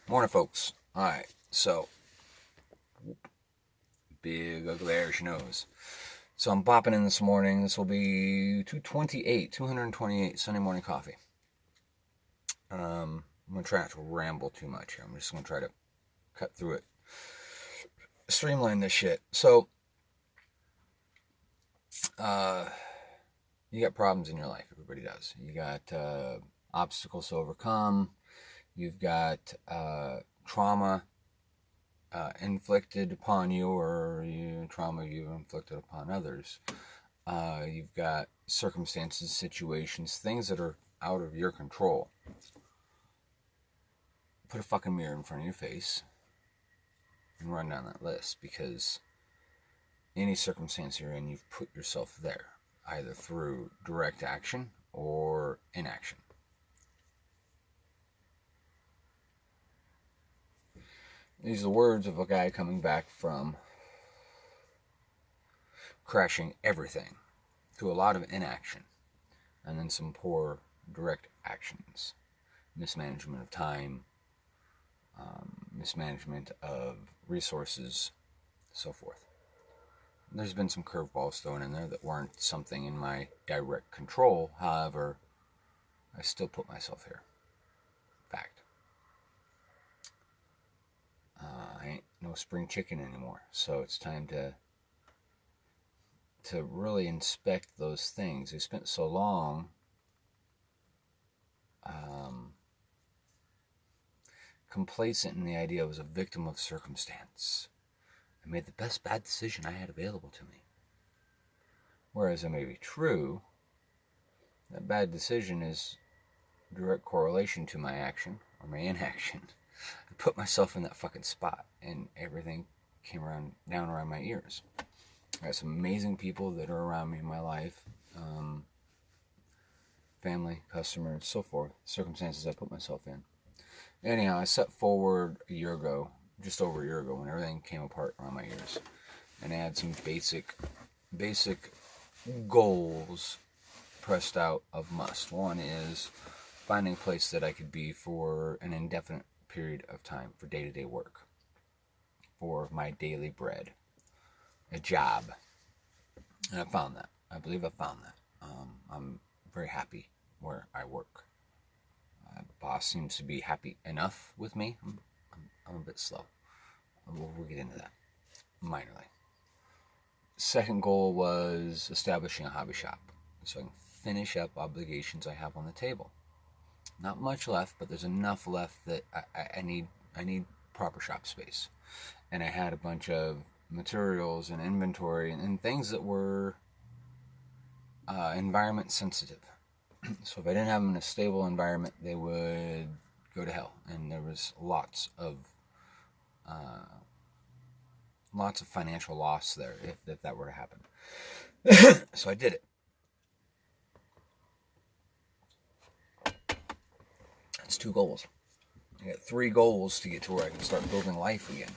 Morning, folks. All right, so big ugly Irish nose. So I'm bopping in this morning. This will be 228 Sunday morning coffee. I'm gonna try not to ramble too much here. I'm just gonna try to cut through it, streamline this shit. So, you got problems in your life. Everybody does. You got obstacles to overcome. You've got trauma inflicted upon you, or trauma you've inflicted upon others. You've got circumstances, situations, things that are out of your control. Put a fucking mirror in front of your face and run down that list, because any circumstance you're in, you've put yourself there, either through direct action or inaction. These are the words of a guy coming back from crashing everything through a lot of inaction and then some poor direct actions. Mismanagement of time, mismanagement of resources, so forth. There's been some curveballs thrown in there that weren't something in my direct control. However, I still put myself here. Fact. I ain't no spring chicken anymore, so it's time to really inspect those things. I spent so long complacent in the idea I was a victim of circumstance. I made the best bad decision I had available to me. Whereas it may be true, that bad decision is direct correlation to my action or my inaction. I put myself in that fucking spot and everything came down around my ears. I got some amazing people that are around me in my life. Family, customers, so forth. Circumstances I put myself in. Anyhow, I set forward a year ago, just over a year ago, when everything came apart around my ears. And I had some basic goals pressed out of must. One is finding a place that I could be for an indefinite period of time for day-to-day work, for my daily bread, a job. And I found that. I believe I found that. I'm very happy where I work. Boss seems to be happy enough with me. I'm a bit slow. We'll get into that minorly. Second goal was establishing a hobby shop so I can finish up obligations I have on the table. Not much left, but there's enough left that I need proper shop space. And I had a bunch of materials and inventory and things that were environment sensitive. So if I didn't have them in a stable environment, they would go to hell. And there was lots of financial loss there if that were to happen. So I did it. That's 2 goals. I got 3 goals to get to where I can start building life again.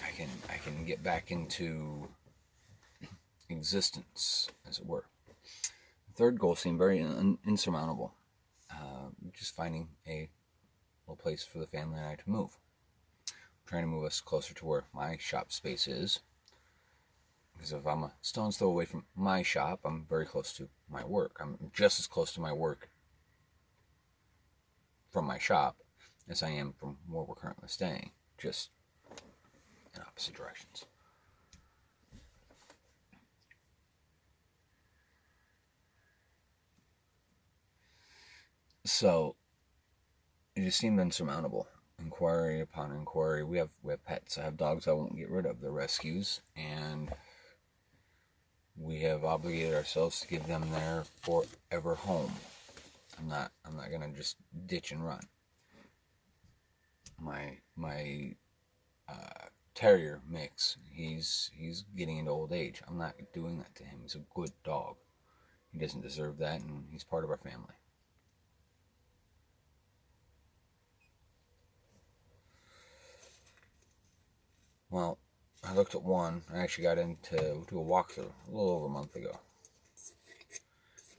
I can get back into existence, as it were. The third goal seemed very insurmountable. Just finding a little place for the family and I to move. I'm trying to move us closer to where my shop space is. Because if I'm a stone's throw away from my shop, I'm very close to my work. I'm just as close to my work from my shop as I am from where we're currently staying, just in opposite directions. So it just seemed insurmountable. Inquiry upon inquiry. We have pets. I have dogs I won't get rid of. They're rescues, and we have obligated ourselves to give them their forever home. I'm not gonna just ditch and run. My terrier mix, he's getting into old age. I'm not doing that to him. He's a good dog. He doesn't deserve that, and he's part of our family. Well, I looked at one. I actually got into a walkthrough a little over a month ago.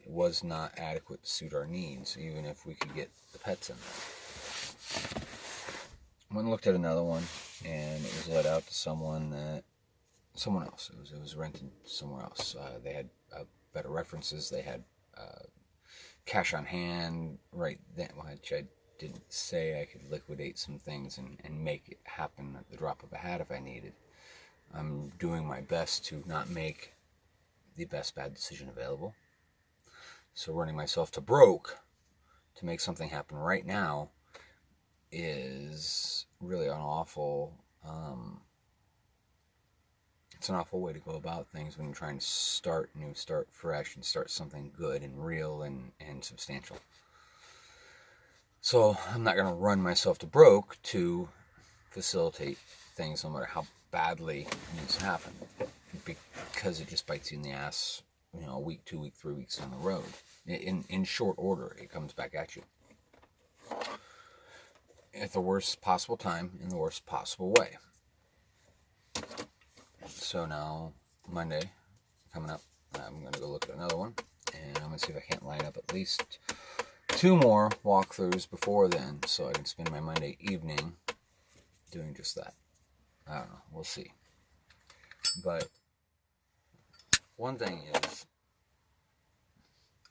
It was not adequate to suit our needs, even if we could get the pets in there. went and looked at another one, and it was let out to someone else. It was rented somewhere else. They had better references. They had cash on hand right then, which I didn't say. I could liquidate some things and make it happen at the drop of a hat if I needed. I'm doing my best to not make the best bad decision available. So running myself to broke to make something happen right now is really an awful, it's an awful way to go about things when you're trying to start new, start fresh, and start something good and real and substantial. So I'm not going to run myself to broke to facilitate things no matter how badly it needs to happen, because it just bites you in the ass, a week, 2 weeks, 3 weeks down the road. In short order, it comes back at you. At the worst possible time, in the worst possible way. So now, Monday, coming up, I'm going to go look at another one, and I'm going to see if I can't line up at least 2 more walkthroughs before then, so I can spend my Monday evening doing just that. I don't know, we'll see. But one thing is,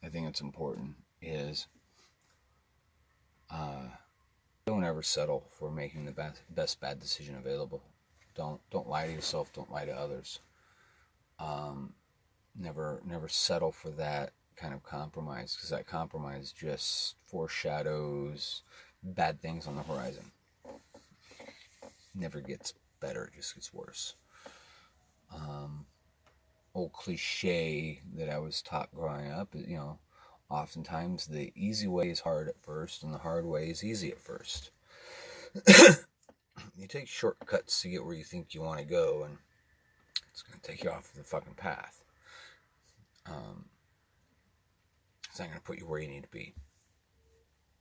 I think it's important, is don't ever settle for making the best bad decision available. Don't lie to yourself. Don't lie to others. Never settle for that kind of compromise, because that compromise just foreshadows bad things on the horizon. Never gets better, it just gets worse. Old cliche that I was taught growing up, oftentimes the easy way is hard at first and the hard way is easy at first. You take shortcuts to get where you think you want to go, and it's going to take you off the fucking path. It's not going to put you where you need to be.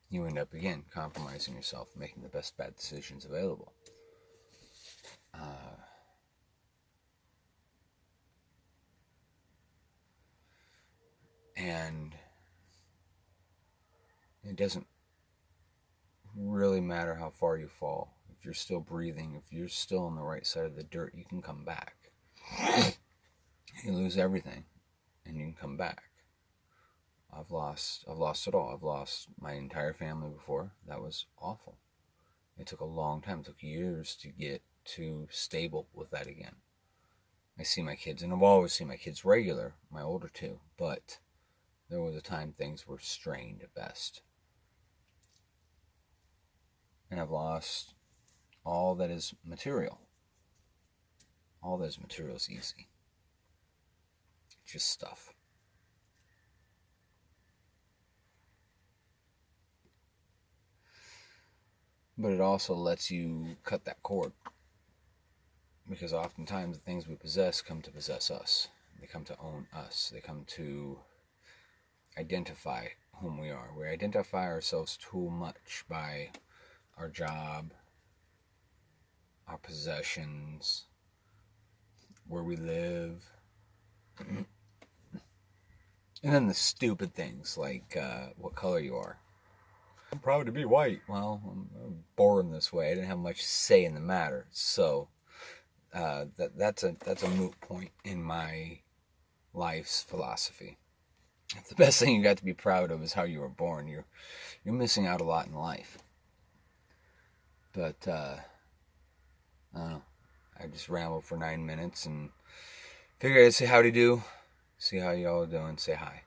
You end up, again, compromising yourself, making the best bad decisions available. And it doesn't really matter how far you fall. If you're still breathing, if you're still on the right side of the dirt, you can come back. You lose everything, and you can come back. I've lost it all. I've lost my entire family before. That was awful. It took a long time. It took years to get to stable with that again. I see my kids, and I've always seen my kids regular, my older two, but there was a time things were strained at best. And I've lost all that is material. All that is material is easy. It's just stuff. But it also lets you cut that cord. Because oftentimes the things we possess come to possess us. They come to own us. They come to identify whom we are. We identify ourselves too much by our job, our possessions, where we live, and then the stupid things like what color you are. I'm proud to be white. Well, I'm born this way. I didn't have much say in the matter, so that's a moot point in my life's philosophy. If the best thing you got to be proud of is how you were born, you're missing out a lot in life. But I don't know. I just rambled for 9 minutes and figured I'd say howdy do, see how y'all are doing, say hi.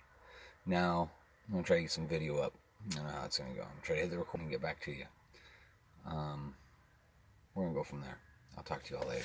Now I'm gonna try to get some video up. I don't know how it's gonna go. I'm gonna try to hit the record and get back to you. We're gonna go from there. I'll talk to y'all later.